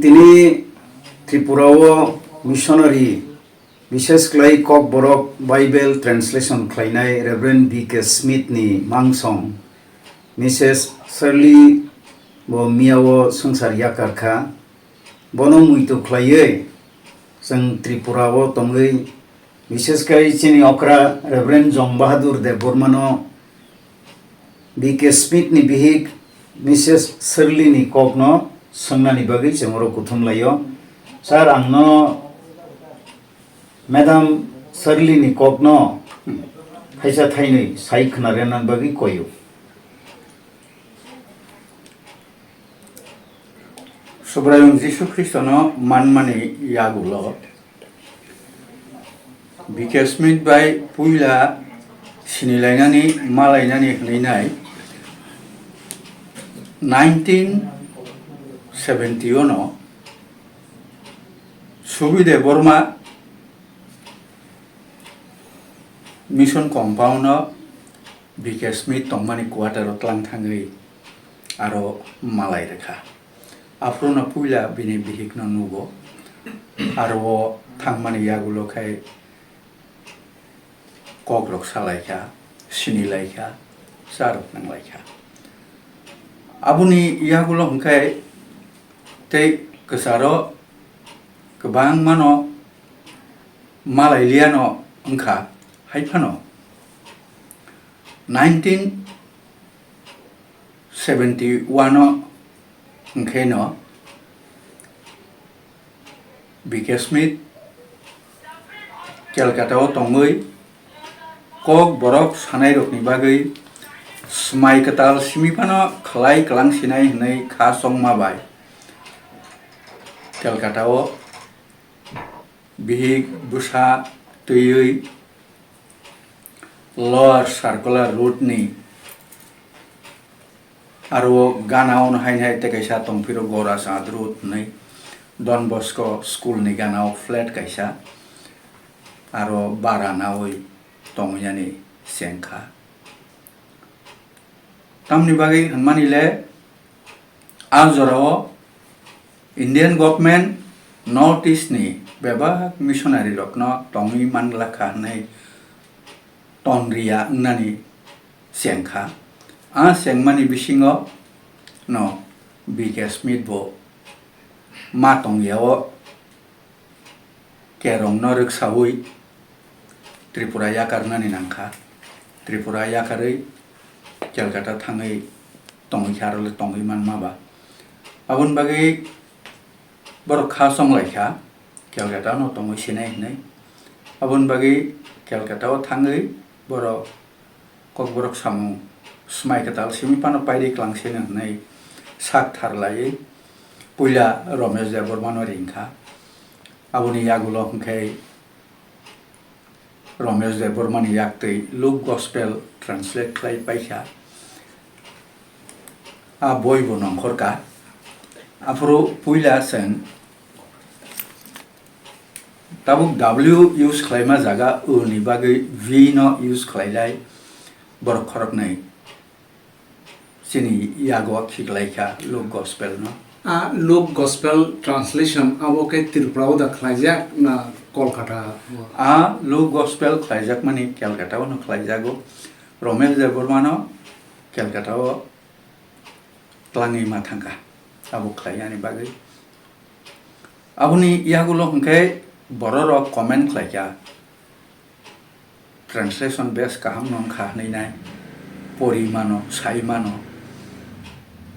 tini Tripurao missionary Mrs Kokborok Bible translation khwna Rev.Bk Smith ni mangsong Mrs Shirley bo miao sungsar yakarkha bono muito khwlaye जों त्रिपुराओ तंगै विशेष kai chini okra Rev.Bk Bahadur de Burmano Bk Smith ni bihik Mrs Shirley ni kokno संनानि बागै जोंरो कुथुम लायो सर आंनो madam Shirley नि kokno फैसा थाइनै साइ खोनारेनान बागै कयो Sobrang Jisu Kristo no manmani yagulo Bk Smith by puila sinilainani malainani hnainai 1971 Subide Burma mission compound Bk Smith tongmani quarter tlang thangai aro malai rekha Afrona puila bini bihikno nugo aro thangmani yagulo khai kokrok salaikha sinilaikha sarok nanglaikha abuni yagulo hongkai tei kesaro kebang mano malailiano engkha haifano 1971 engkeno Bk Smith Calcutta tongoi Kokborok sanai rokni bagai smai ketal simipano khlai klang sinai hnai kha songma bai Calcutta bihik busa tuyui lower circular route ni aro ganao no hainai te kaisa tongpiro gora sa route nei Don Bosco school ni ganao flat kaisa aro baranaoi tongnyani sengkha tamni bagai hanmanile ajorao Indian government notice ni beba missionary rokno tongi manlakha nei tonria nani sengkha a sengmani bisingo no Bk Smith bo ma tongyao kerong no ruksaui Tripura yakarnani nangkha Tripura yakarei Calcutta thangai tongi kharole tongi manmaba abun bagai borok kha songlaikha Calcutta no tongi sinai nei abun bagai Calcutta thangai borok kokborok samu smai ketal simipano pairi klangsena nei sak tharlai puila Romesh de Burmano ringkha abuni yagulo hongkai Romesh de Burmani yaktei Luke Gospel translate khlai paikha a boibo nongkhorka afro puila sen tabuk W use khlaima jaga u ni bagai V no use khlailai borok khorok nei sini yago khiklaikha Luke Gospel no Luke Gospel translation aboke Tripura da khlaijak na Kolkata Luke Gospel khlaijak mani Calcutta no khlaijago Romesh de Burmano Calcutta tlangi mathangka abo khlaiyani bagai abuni yagulo hongkai bororo comment khlaika translation base kaham nongkha hneinai porimano saimano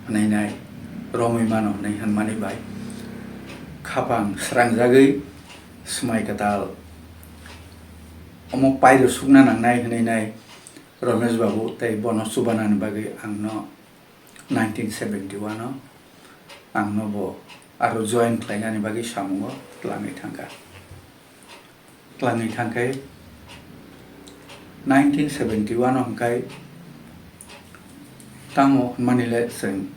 hneinai romimano nei hanmani bai khapang srangjagei smai katal omok pairo sugna nangnai hneinai Ramesh babu tei bono subanan bagai angno 1971 no angno bo aro join khlainani bagai samungo tlangi thangkai 1971 no hongkai tango manile seng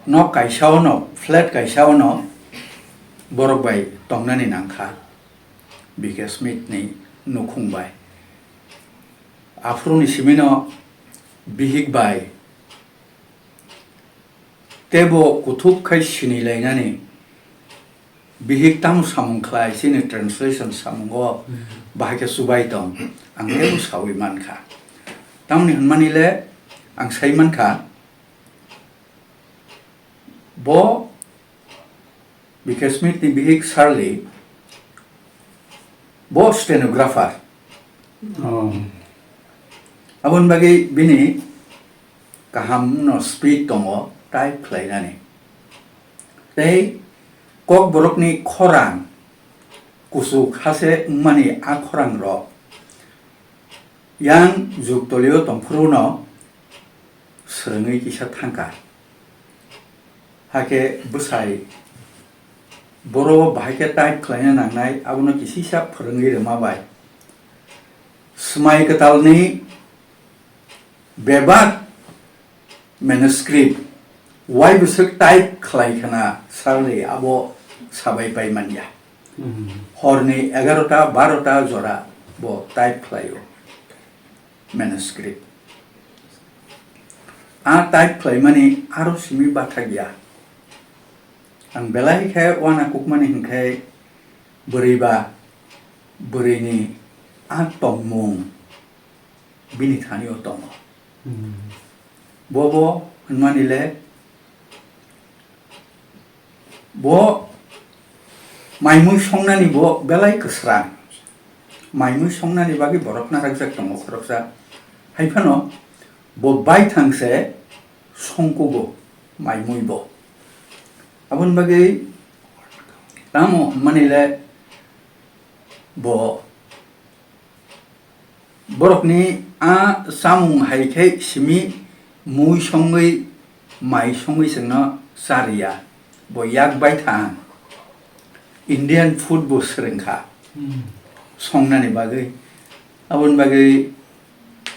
no kaisao no flat kaisao no borok bai tongnani nangkha Bk Smith ni nukhungbai afro ni simino bihik bai tebo kutup kai sini lainani bihik tamu samung klai sini translation samungo bahake subai tong ang tebo saui man kha tamni hunmani le ang sai man kha bo Bk Smith ni Bk Shirley bo stenographer abon bagi bini kaham no speed tongo type khlainani tei kokborok ni khorang kusuk hase mani a khorang ro yang juktolio tongphruno srengei kisa thangka hake busai boro bahake type khlaina nangnai abono kisisa phorengei remabai smai katalni bebak manuscript why busuk type khlai khana sarle abo sabai pai manya horni 11ta 12ta jora bo type khlaio manuscript a type khlai mani aro simi bathagya ang belai khe wana kukmani hingkhe buriba burini a tongmung bini thani o tongo bobo hunmani le bo maimui songnani bo belai kusrang maimui songnani bagi borokna ragjak tongo khoroksa haifano bo bai thangse songkubo maimui bo abon bagi tamo manile bo borokni a samung haikhe simi mui songei mai songei sengno saria bo yak bai thang Indian food bo srengkha songnani bagi abon bagi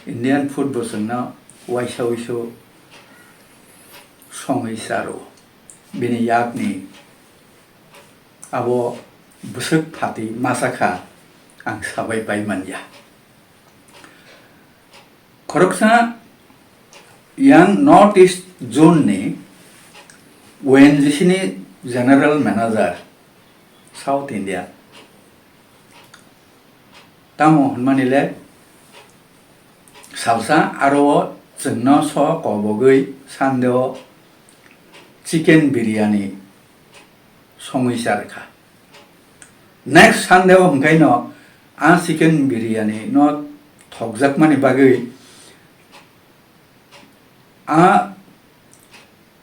Indian food bo sengno waisa wiso songei saro bini yakni abo busuk phati masakha ang sabai pai manya khoroksa yang north east zone ni ONGC ni general manager South India tamo hunmanile salsa aro jengno so kobogoi sandeo chicken biryani songui sarkha next sandeo hungkaino a chicken biryani no thokjak mani bagui a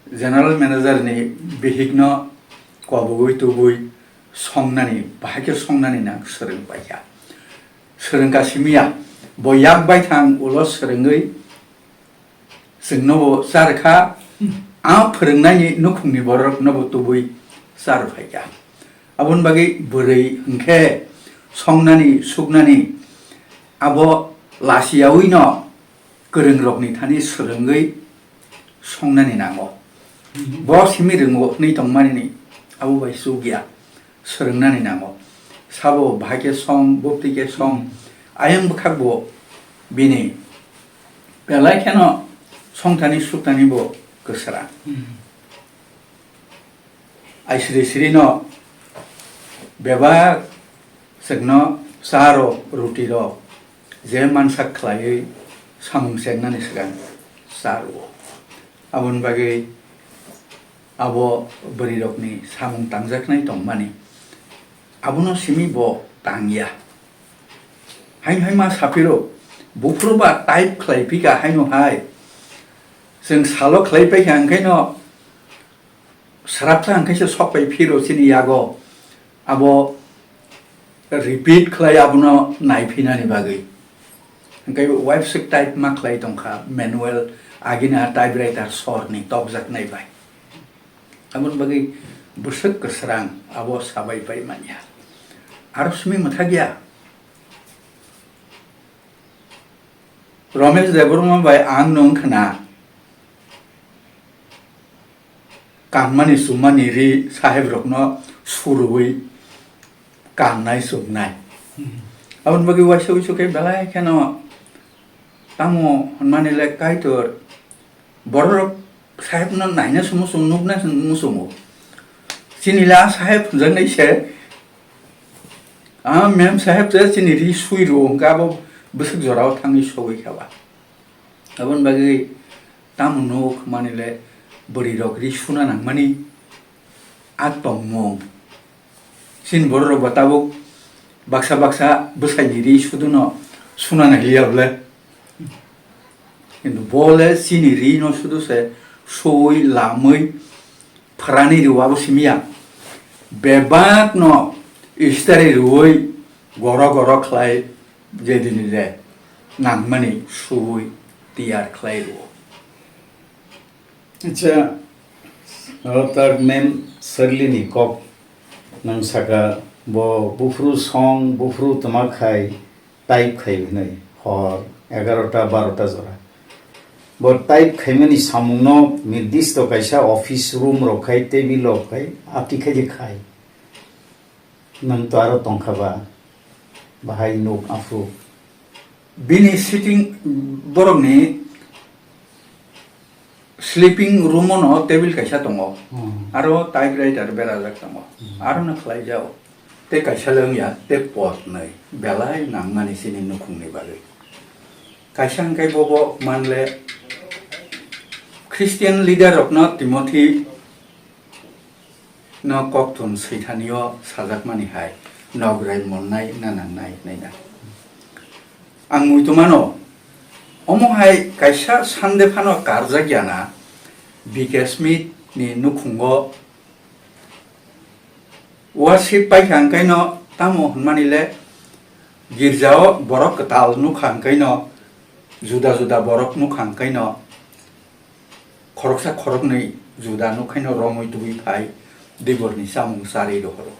general manager ni bihigno kobogoi tubui songnani bahake songnani na sereng baikha serengka simia boyak bai thang ulo serengei singno sarkha a phrengnani nukhungni borok nobo tubui sar phaika abon bagi burei hingkhe songnani suknani abo lasiawi no korengrokni thani serengei songnani nango bo simi rengo nei tongmani ni abo bai sugya serengnani nango sabo bahake song boptike song ayang bukhakbo bini belai kheno songtani suktani bo kusra aisri sri no beba segno saro ruti ro je mansak khlai samung sengnani segan saro abon bagi abo berirokni samung tangjaknai tongmani abono simi bo tangya hain ma sapiro bufroba type khlai pika haino hai जों साल' खालायबाय ओंखायनो स्राबसा ओंखायसो सकबाय फिरो सिनि यागो आबो repeat खालाय आबनो नायफिनानि बागै ओंखाय website type मा खालाय दंखा मेनुअल आगिना टाइपराइटार सरनि तबजाक नायबाय आबन बागै बुसक कसरां आबो साबायबाय मानिया आरो सुमि मथा गया रमेश देबरमा बाय आं नं खना कानमानि सुमानि रि साहेब रखनो सुरुबै काननाय सुमनाय abon bagi waisa wiso ke balai keno tamo honmani le kaitor borok sahib nó nãy nó sung sung núp nó sung sung sini la sahib dân đấy sẽ mem sahib thế sini đi suy rồi cả bao bớt giờ đâu thằng đi soi cả ba abon bagi tam no kemana le beri rok di suna nang mani atong mong sin borro batabo baksa besai diri suduno suna nang liab le কিন্তু বলে সিনিরি ন শুধু সে সই লামই ফরানি রুয়াবো সিমিয়া বেবাক ন ইস্তারি রুই গড় খাই যেদিন রে নাংমানি সই তিয়ার খাই রু আচ্ছা তার মেম সারলিনি কপ নং সাকা ব বুফরু সং বুফরু তোমা খাই টাইপ খাই নাই হর 11টা 12টা জরা But type khaimani samungno nirdisto kaisa office room rokhai table rokhai apti khaje khai nang to aro tongkhaba bahai nok afro Bini sitting borok ni sleeping room no table kaisa tongo aro typewriter bera jak tongo aro na khlai jao te kaisa leng ya te pot nai belai nangmani sini nukhung ni bagi kaisa kai bobo manle Christian leader of not Timothy no kokton Saitanio Sajakmani hai no gray monai nananai naina ang muitumano omo hai kaisa sande phano Sajakya na Bg Smith ni nukhungo worship pai hangkai no tamo manile girjao borok tal nukhangkai no juda borok nukhangkai no khoroksa khorok nei juda no khaino romoi tui phai deborni samung sari do horo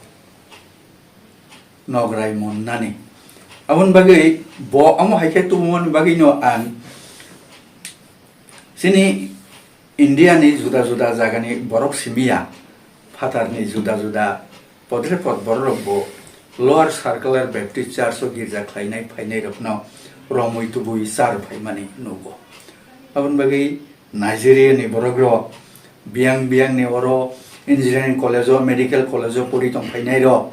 nograi mon nani abun bagai bo amo haike tu mon bagai no an sini India ni juda jaga ni borok simia phatar ni juda podre pod borok bo lower circular baptist church o girja khlainai phainai rokno romoi tui sar phai mani nogo abun bagai Nigeria ni borogro biang ni oro engineering college o medical college o puri tong phainai ro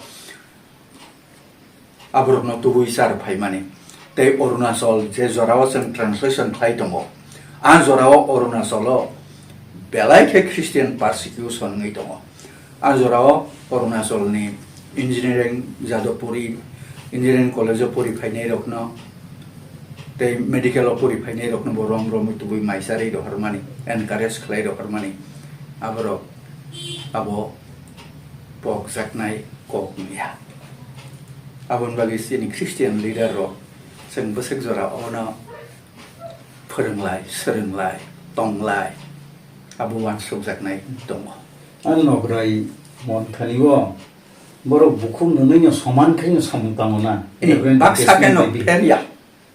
abrok no tubu isar phaimani te Arunachal je jorao sang translation khai tongo a jorao Arunachal o belai ke Christian persecution ngai tongo a jorao Arunachal ni engineering jadopuri engineering college o puri phainai rokno te medical opuri phainai rokno borom tubui maisari do harmani encourage khlai do harmani abro abo pok saknai koknia abon bagi sini Christian leader ro seng besek jora ona phoronglai soronglai tonglai abo wan sok saknai tongo an nograi mon thaniwo borok bukhum nunyo saman khaino samung tangona baksa keno feria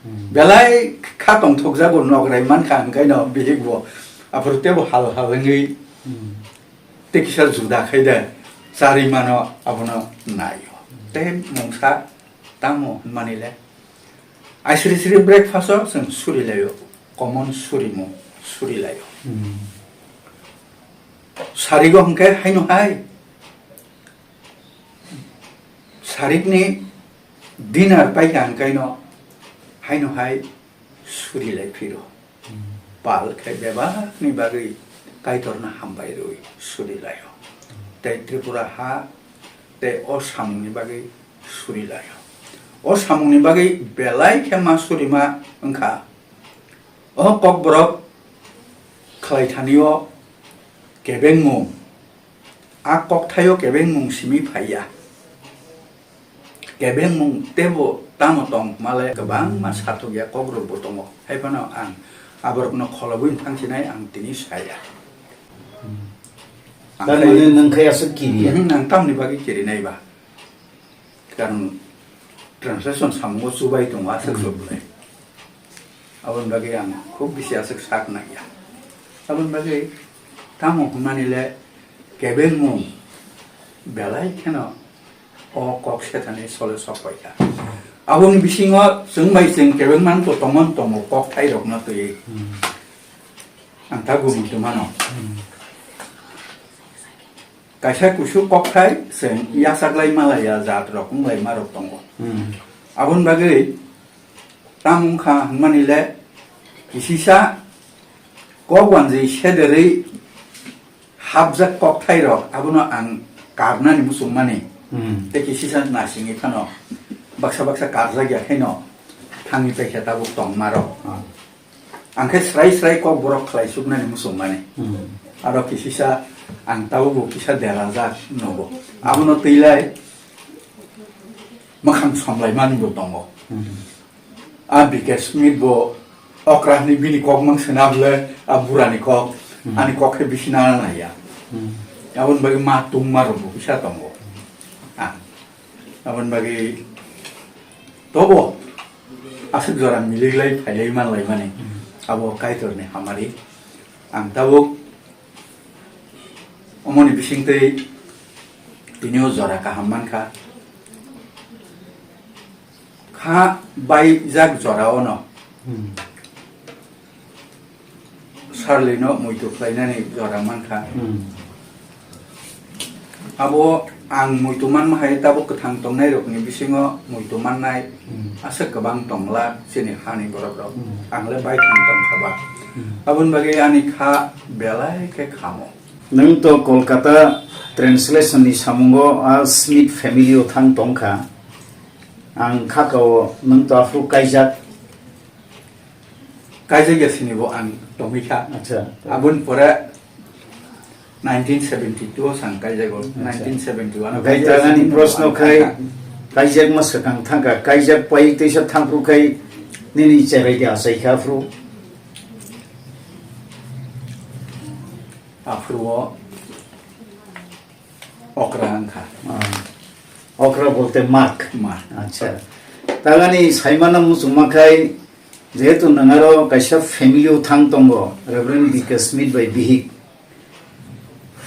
belai khatong thokjago nograi man khang kaino bihigbo aprotebo hal ngi tekisa juda khaida sari mano abono nayo te mongsa tamo manile aisri breakfast o sing surilayo common surilayo sarigo hangke haino hai sarikni dinner pai hang kaino haino hai surilai phiro pal khai beba ni bagi kaitorna hambai roi surilayo te Tripura ha te o samungni bagi surilayo o samungni bagi belai khema surima angkha o kokborok khlaithanio kebengmung a kokthayo kebengmung simi phaiya kebengmung tebo tamotong male kebang mas satu ya Kokborok botongo hai pano ang aborokno kholabuin thangsinai ang tini saya dan mane nang khaya sekiri nang tamni bagi kiri nai ba kan translation samgo subai tong asak subai abon bagi ang khub bisi asak sak na ya abon bagi tamo manile kebengmung belai khena o kok setane sole sokoya abon bisingo sungbai sing kebengman to tomon tomo kok thai rok na tui angtagu mutumano kaisa kusu kokthai sen yasaklai malaya jat rokum lai marok tongo abun bagai tamungkha hangmanile kisisa kokwanji sederi habjak kokthai rok abuno ang karnani musumani te kisisa nasingi thano baksa karja gya khaino thangi pekha tabuk tong maro angke srai kokborok khlai subnani musumani aro kisisa ang tabu kisa deraja nobo abuno teilai makhang somlai mani bo tongo Bg Smith bo okrahni bini kok mang senable aburani kok ani kok he bisina na ya abun bagi matung maro bo bisa tongo abun bagi tobo asuk joran miliglai phailai man lai mani abo kaitor ne hamari ang tabu omoni bisingtei tinio jora kahamman kha bai jak jora ono sarlino moito khlainani jora mankha abo ang moito man mahai tabo kathang tongnai rokni bisingo moito mannai asa kabang tongla sini hani borok angle bai thang tong khaba abun bagi ani kha belai ke khamo nang to Kolkata translation ni samungo Smith family o thang tongkha ang khako nang to afru kaijak gesini bo ang tomikha acha abun pora 1972 sang kaijago 1971 kaitangani prashno khai kaijak masakang thangka kaijak pai teisa thangpru khai nini cherai ga sai khafru afro okra angkha okra bolte mark ma acha tagani saimana musumakai jehetu nangaro kaisa family o thang tongo Rev.Bk Smith by Bihik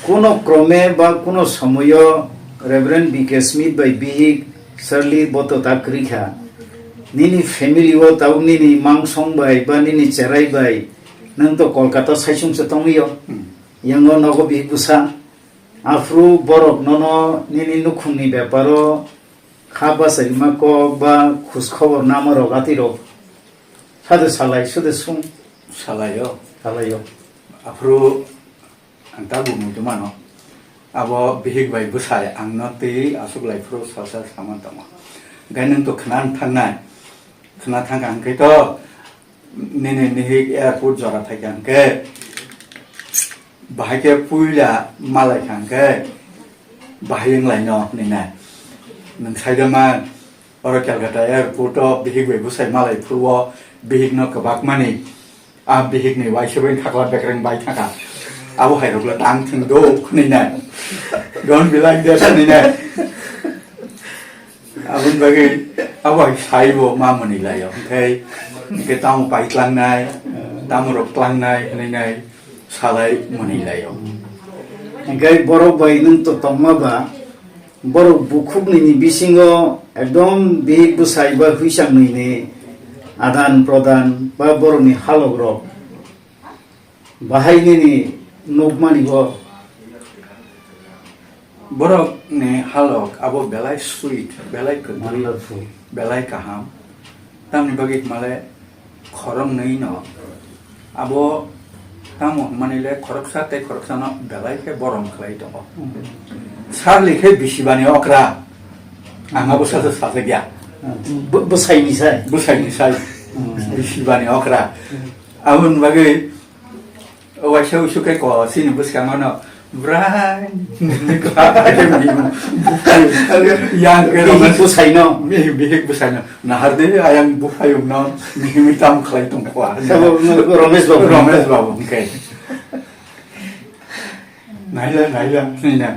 kono krome ba kono samoyo Rev.Bk Smith by Bihik Shirley boto takrikha nini family o tau nini mangsong bai ba nini cherai bai nang to Kolkata saisum se tongiyo yango nogo Bihik busa afru borok nono nini nukhungni byaparo khaba saima ko ba khus khobor namaro gatiro sadu salai sude sum salayo salayo afro antabu mutumano abo Bihik bai busai angno te asuk lai fro salsa samantama gainang to khnan thangnai khna thangkang ke to nene nehik airport jora thaikan ke bahai ke puila malai khang ke bahai lai no nina nang saidama oro Calcutta airport to Bihik bai busai malai fro Bihik no kabak mani Bihik ni wai seben khakla bekreng bai thaka abo hairokla tang thing do nina don't be like that nina abun bagi abo saibo mamani layo okay ke tamu pai tlang nai tamu rok tlang nai nina salai mani layo engkai borok bai nung to tongma ba borok bukhuk ni bisingo ekdom Bihik busai ba huisang ni adan prodan ba borok ni halogrok bahai ni nokmani go borok ne halok abo belai sweet belai khwtwi wonderful belai kaham tamni bagi male khorong nei no abo tamo manile khoroksa te khoroksa no belai ke borong khlai to sarli ke bisibani okra anga busa sa Sajakya busai ni sai bisibani okra abun bagi wasau suka ko sini buskang ono brai yang Bihik busai no Bihik busai no naharde ayang bufayum no mitam khlai tong kwa sabo Romesh babu okay naila nina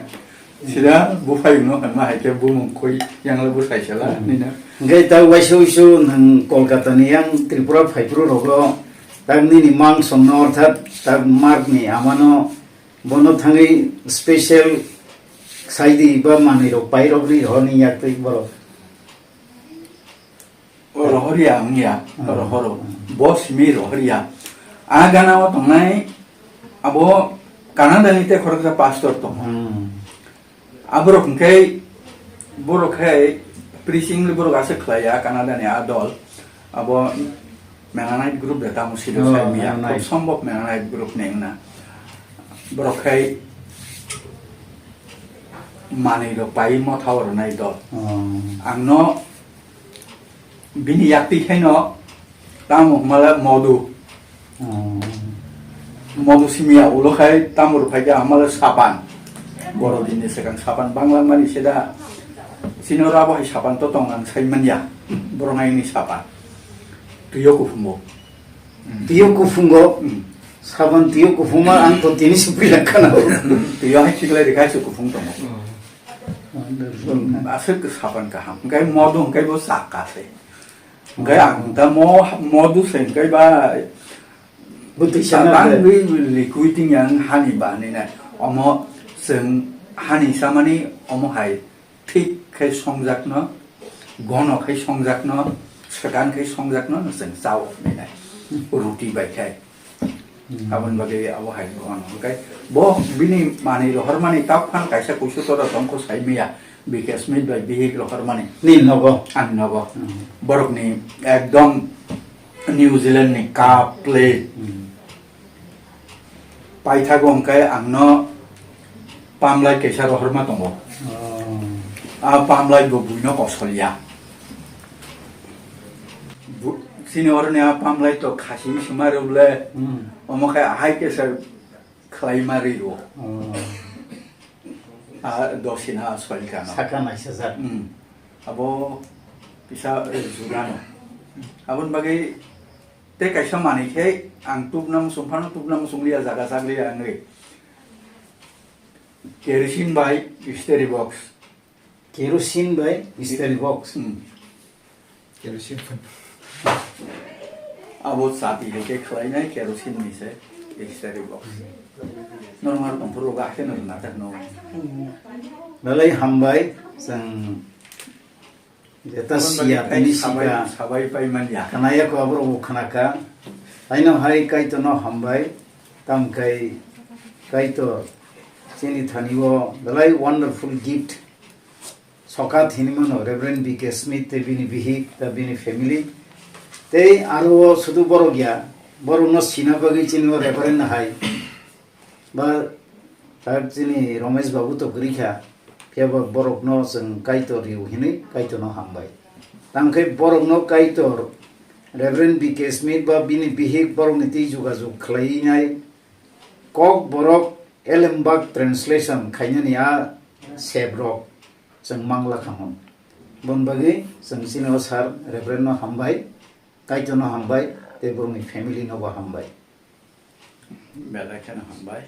sida bufayum no ma haike bumung koi yang le busai sala nina engkai ta wasau nang Kolkata ni yang Tripura phaipru rogo tagni ni mang somno orthat tag mark ni amano bono thangi special saidi ba mani ro pai ro ri honi yak tik boro rohria ngia rohoro bos mi rohria agana wa tongnai abo Canada ni te khorok sa pastor to aborok ngkai borok hai preaching li borok ase khlaya Canada ni adol abo menganai group data musido sai mia khub sombok menganai group nengna borok hai mani ro pai mo thawar nai do angno bini yakti khaino tamu mala modu modu simia ulo khai tamur phaiga amala sapan boro dini sekang sapan banglang mani seda sinora bo sapan to tongang saimanya borongai ni sapan tiyo ku fungo saban tiyo ku fuma ang to tini supila kana tiyo hai chikla dikai su ku fung tomo asal ke sapan ka ham ngai modu ngai bo sakka se ngai ang ta modu sen ngai ba buti sana liquiding yang hani ba ni na omo seng hani samani omo hai thik khai songjak no gono khai songjak no sakan khai songjak no seng sao ni na ruti bai khai abon bage abo hai gono kai bo bini mani lo harmani tap phan kaisa kusu to tongko sai mia Bk Smith by Bg lo harmani nin nogo an nogo borok ni ekdom New Zealand ni ka play paithagong kai angno pamlai kesa ro horma tongo a pamlai go buino kosolia sini orne a pamlai to khasi sumare ule omo kai hai kesa khlai mari ro a dosina swal kana sakana sazat abo bisa jurano abon bagai te kaisa mani ke ang tubnam sumlia jaga sagli angre kerosene by mystery box kerosene abo sapi ke khlai nai kerosene ni se mystery box normal kompro ga ke na ta no lalai hambai sang jeta sia tini sika sabai pai mania kanaya ko abro khanaka aina hai kai to no hambai tam kai to chini thaniwo lalai wonderful gift soka thinimano Rev.Bk Smith te bini bihi ta bini family te aro sudu boro gya boro no sina bagi chini reverend hai ba tar chini Ramesh babu to grikha Kaya borok no sang kaito riu hini kaito no hambai. Tangkai borok no kaito Rev.Bk Smith ba bini bihik borok niti juga juk klai nai Kokborok Bible translation kainya ni a sebrok sang mangla khamon. Bon bagi sang sino sar Reverend no hambai kaito no hambai te borok ni family no ba hambai. Bela kana hambai